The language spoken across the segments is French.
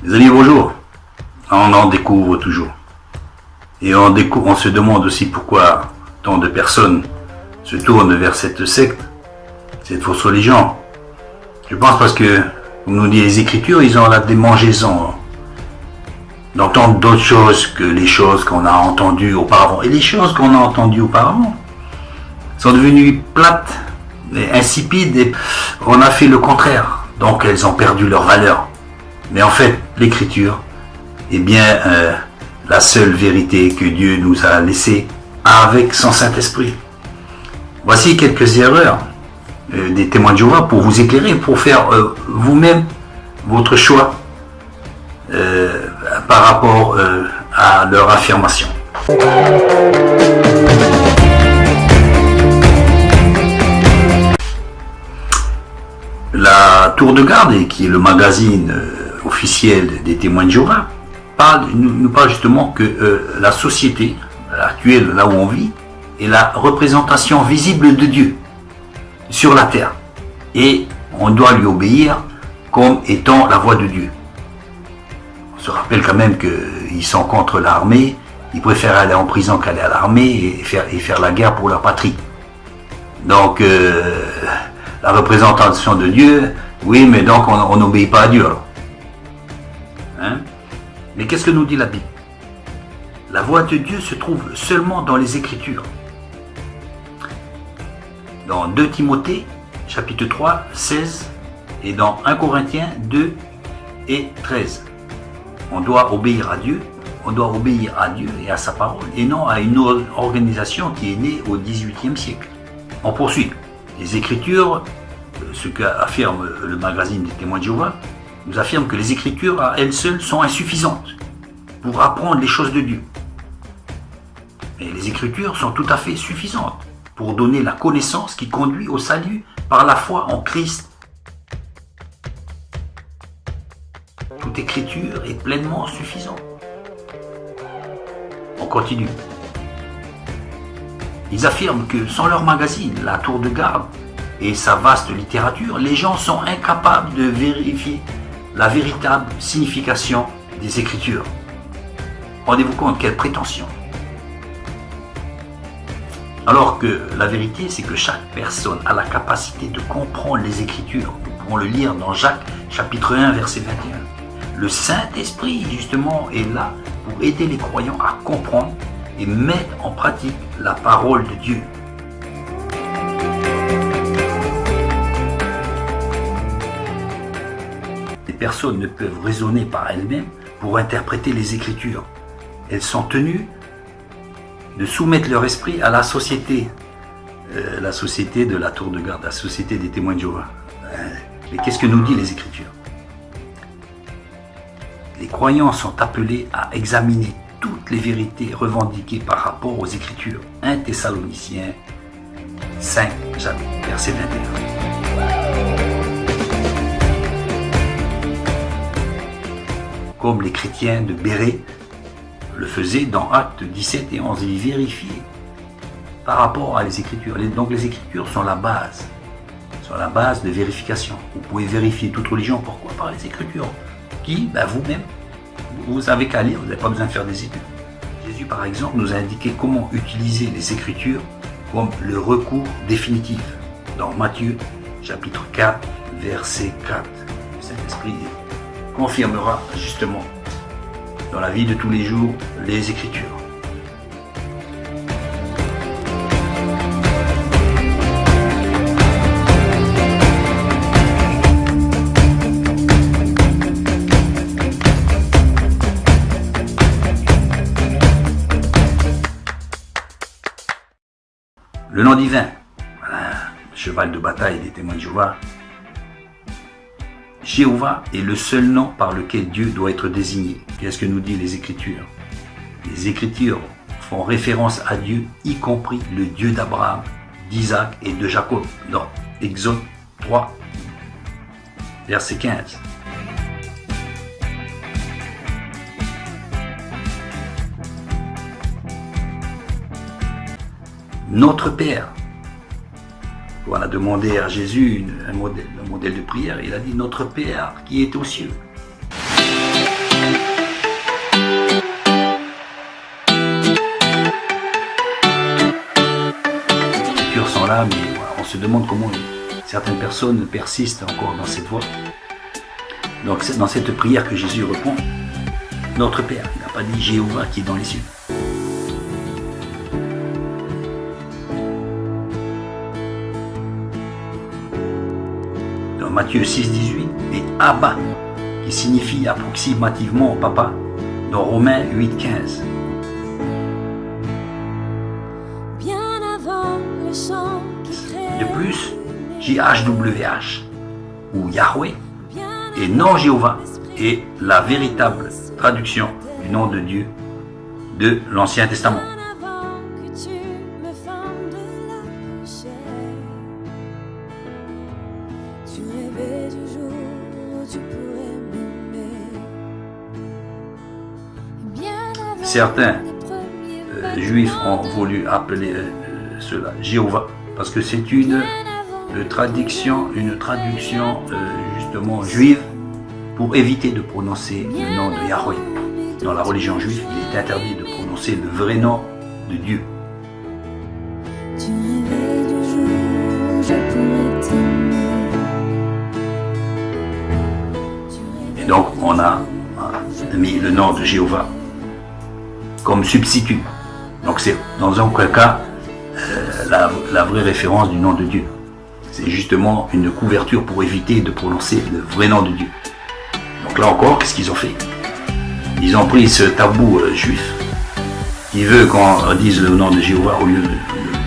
Les amis, bonjour. On en découvre toujours. Et on se demande aussi pourquoi tant de personnes se tournent vers cette secte, cette fausse religion. Je pense parce que, comme nous dit les Écritures, ils ont la démangeaison d'entendre d'autres choses que les choses qu'on a entendues auparavant. Et les choses qu'on a entendues auparavant sont devenues plates et insipides et on a fait le contraire. Donc elles ont perdu leur valeur. Mais en fait, l'Écriture est bien la seule vérité que Dieu nous a laissée avec son Saint-Esprit. Voici quelques erreurs des témoins de Jéhovah pour vous éclairer, pour faire vous-même votre choix par rapport à leur affirmation. La Tour de Garde, qui est le magazine officiel des témoins de Jéhovah, nous parle justement que la société actuelle, là où on vit, est la représentation visible de Dieu sur la terre. Et on doit lui obéir comme étant la voix de Dieu. On se rappelle quand même qu'ils sont contre l'armée, ils préfèrent aller en prison qu'aller à l'armée et faire la guerre pour leur patrie. Donc, la représentation de Dieu, oui, mais donc on n'obéit pas à Dieu alors. Hein? Mais qu'est-ce que nous dit la Bible? La voix de Dieu se trouve seulement dans les Écritures. Dans 2 Timothée, chapitre 3, 16, et dans 1 Corinthiens 2 et 13. On doit obéir à Dieu, et à sa parole, et non à une organisation qui est née au XVIIIe siècle. On poursuit. Les Écritures, ce qu'affirme le magazine des témoins de Jéhovah, nous affirme que les Écritures à elles seules sont insuffisantes pour apprendre les choses de Dieu. Mais les Écritures sont tout à fait suffisantes pour donner la connaissance qui conduit au salut par la foi en Christ. Toute Écriture est pleinement suffisante. On continue. Ils affirment que sans leur magazine, la Tour de Garde et sa vaste littérature, les gens sont incapables de vérifier la véritable signification des Écritures. Rendez-vous compte, quelle prétention. Alors que la vérité, c'est que chaque personne a la capacité de comprendre les Écritures. Nous pouvons le lire dans Jacques, chapitre 1, verset 21. Le Saint-Esprit, justement, est là pour aider les croyants à comprendre et mettre en pratique la parole de Dieu. Les personnes ne peuvent raisonner par elles-mêmes pour interpréter les Écritures. Elles sont tenues de soumettre leur esprit à la société de la Tour de Garde, la société des témoins de Jéhovah. Mais qu'est-ce que nous dit les Écritures? Les croyants sont appelés à examiner toutes les vérités revendiquées par rapport aux Écritures. 1 Thessaloniciens 5, verset 21. Comme les chrétiens de Bérée le faisaient dans Actes 17 et 11, ils vérifiaient par rapport à les Écritures. Donc les Écritures sont la base de vérification. Vous pouvez vérifier toute religion, pourquoi? Par les Écritures. Qui? Vous-même. Vous avez qu'à lire, vous n'avez pas besoin de faire des études. Jésus, par exemple, nous a indiqué comment utiliser les Écritures comme le recours définitif. Dans Matthieu, chapitre 4, verset 4. Le Saint-Esprit confirmera justement dans la vie de tous les jours les Écritures. Le nom divin, voilà, cheval de bataille des témoins de Jéhovah. Jéhovah est le seul nom par lequel Dieu doit être désigné. Qu'est-ce que nous disent les Écritures? Les Écritures font référence à Dieu, y compris le Dieu d'Abraham, d'Isaac et de Jacob, dans Exode 3, verset 15. Notre Père. On a demandé à Jésus un modèle de prière. Il a dit, notre Père qui est aux cieux. là, mais voilà, on se demande comment certaines personnes persistent encore dans cette voie. Donc c'est dans cette prière que Jésus répond, notre Père. Il n'a pas dit Jéhovah qui est dans les cieux. Dans Matthieu 6, 18, et Abba, qui signifie approximativement papa, dans Romains 8, 15. De plus, JHWH, ou Yahweh, et non Jéhovah, est la véritable traduction du nom de Dieu de l'Ancien Testament. Certains juifs ont voulu appeler cela Jéhovah parce que c'est une traduction justement juive pour éviter de prononcer le nom de Yahweh. Dans la religion juive, il est interdit de prononcer le vrai nom de Dieu. Et donc on a mis le nom de Jéhovah comme substitut. Donc c'est dans aucun cas la vraie référence du nom de Dieu. C'est justement une couverture pour éviter de prononcer le vrai nom de Dieu. Donc là encore, qu'est-ce qu'ils ont fait? Ils ont pris ce tabou juif qui veut qu'on dise le nom de Jéhovah au lieu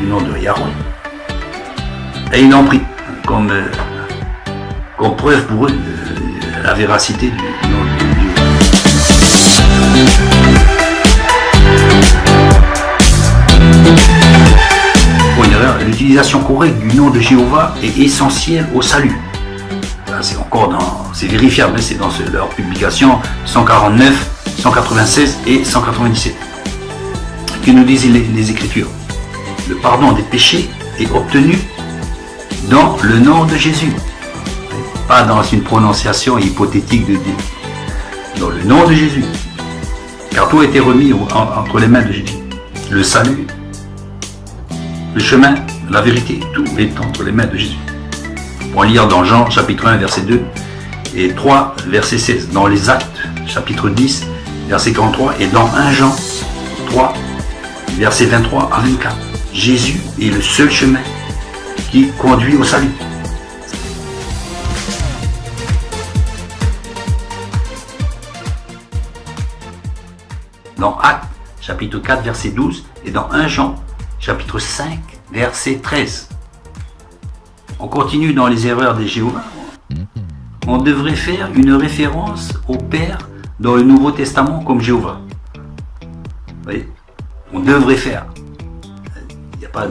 du nom de Yahweh. Et ils l'ont pris comme preuve pour eux de la véracité du nom de Dieu. L'utilisation correcte du nom de Jéhovah est essentielle au salut. Là, c'est vérifiable, c'est dans leur publication 149, 196 et 197. Que nous disent les Écritures? Le pardon des péchés est obtenu dans le nom de Jésus, pas dans une prononciation hypothétique de Dieu. Dans le nom de Jésus, car tout a été remis entre les mains de Jésus. Le salut, le chemin, la vérité, tout est entre les mains de Jésus. On va lire dans Jean chapitre 1 verset 2 et 3 verset 16, dans les Actes chapitre 10 verset 43 et dans 1 Jean 3 verset 23 à 24. Jésus est le seul chemin qui conduit au salut. Dans Actes chapitre 4 verset 12 et dans 1 Jean chapitre 5 verset 13. On continue dans les erreurs des Jéhovah. On devrait faire une référence au Père dans le Nouveau Testament comme Jéhovah. Vous voyez? On devrait faire. Il n'y a pas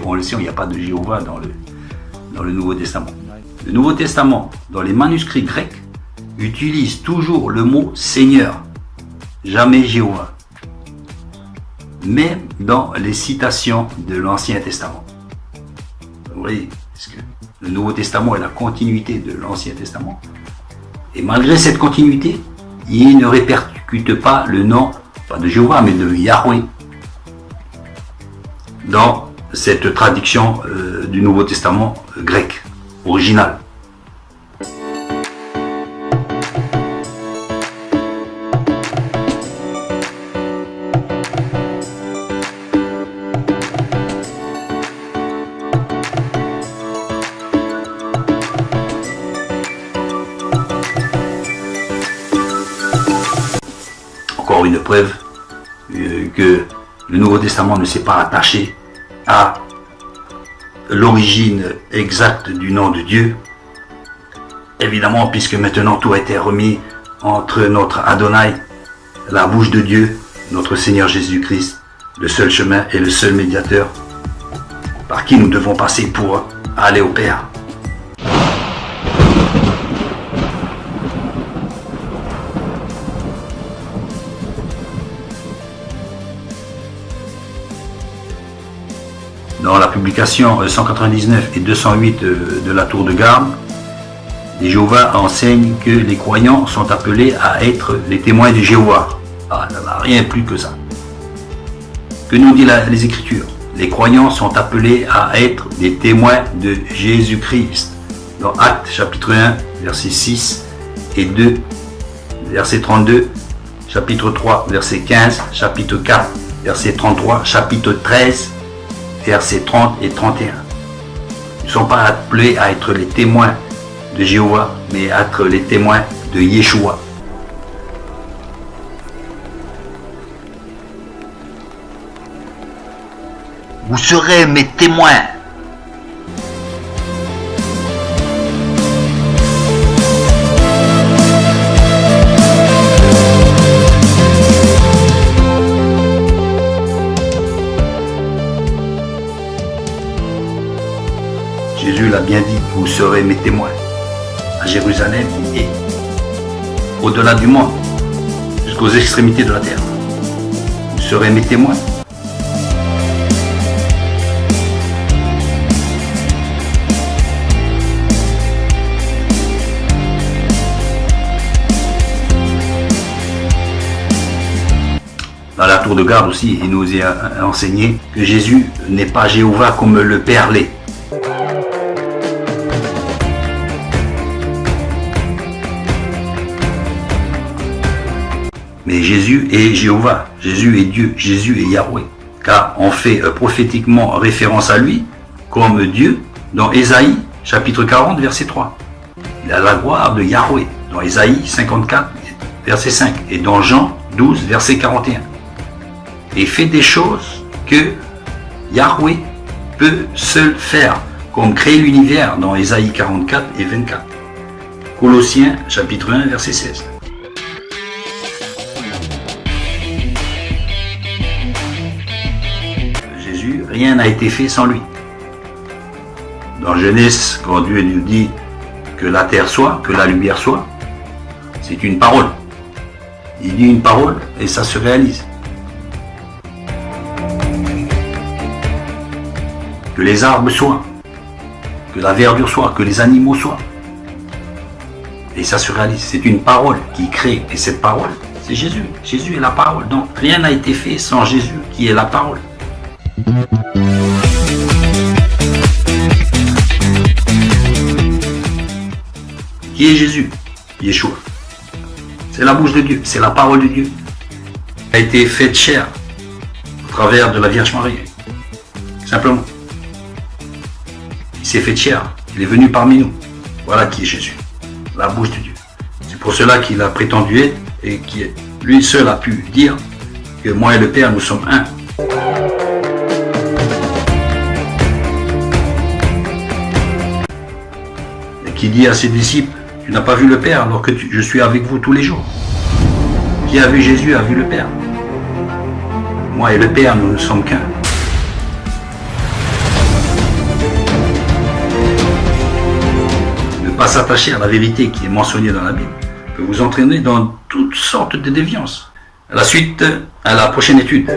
on le sait, il n'y a pas de Jéhovah dans le Nouveau Testament. Le Nouveau Testament, dans les manuscrits grecs, utilise toujours le mot Seigneur, jamais Jéhovah. Même dans les citations de l'Ancien Testament. Vous voyez, parce que le Nouveau Testament est la continuité de l'Ancien Testament. Et malgré cette continuité, il ne répercute pas le nom, pas de Jéhovah, mais de Yahweh, dans cette traduction du Nouveau Testament grec, original. Encore une preuve que le Nouveau Testament ne s'est pas attaché à l'origine exacte du nom de Dieu. Évidemment, puisque maintenant tout a été remis entre notre Adonai, la bouche de Dieu, notre Seigneur Jésus-Christ, le seul chemin et le seul médiateur par qui nous devons passer pour aller au Père. Dans la publication 199 et 208 de la Tour de Garde, les Jéhovah enseignent que les croyants sont appelés à être les témoins de Jéhovah. Ah, il n'y en a rien plus que ça. Que nous disent les Écritures? Les croyants sont appelés à être des témoins de Jésus-Christ. Dans Actes chapitre 1, verset 6 et 2, verset 32, chapitre 3, verset 15, chapitre 4, verset 33, chapitre 13, verset 30 et 31. Ils ne sont pas appelés à être les témoins de Jéhovah, mais à être les témoins de Yeshua. Vous serez mes témoins. Jésus l'a bien dit, vous serez mes témoins à Jérusalem et au-delà du monde, jusqu'aux extrémités de la terre. Vous serez mes témoins. Dans la tour de garde aussi, il nous est enseigné que Jésus n'est pas Jéhovah comme le Père l'est. Mais Jésus est Jéhovah, Jésus est Dieu, Jésus est Yahweh. Car on fait prophétiquement référence à lui comme Dieu dans Ésaïe chapitre 40 verset 3. Il a la gloire de Yahweh dans Ésaïe 54 verset 5 et dans Jean 12 verset 41. Et fait des choses que Yahweh peut seul faire, comme créer l'univers dans Ésaïe 44 et 24. Colossiens chapitre 1 verset 16. Jésus, rien n'a été fait sans lui. Dans Genèse, quand Dieu nous dit que la terre soit, que la lumière soit, c'est une parole. Il dit une parole et ça se réalise. Que les arbres soient, que la verdure soit, que les animaux soient. Et ça se réalise. C'est une parole qui crée. Et cette parole, c'est Jésus. Jésus est la parole. Donc rien n'a été fait sans Jésus qui est la parole. Qui est Jésus? Yeshua. C'est la bouche de Dieu, c'est la parole de Dieu. Elle a été faite chair au travers de la Vierge Marie. Simplement. Il s'est fait chair, il est venu parmi nous. Voilà qui est Jésus, la bouche de Dieu. C'est pour cela qu'il a prétendu être et qui lui seul a pu dire que moi et le Père nous sommes un. Et qui dit à ses disciples, tu n'as pas vu le Père alors que je suis avec vous tous les jours. Qui a vu Jésus a vu le Père. Moi et le Père, nous ne sommes qu'un. Ne pas s'attacher à la vérité qui est mentionnée dans la Bible peut vous entraîner dans toutes sortes de déviances. À la suite, à la prochaine étude.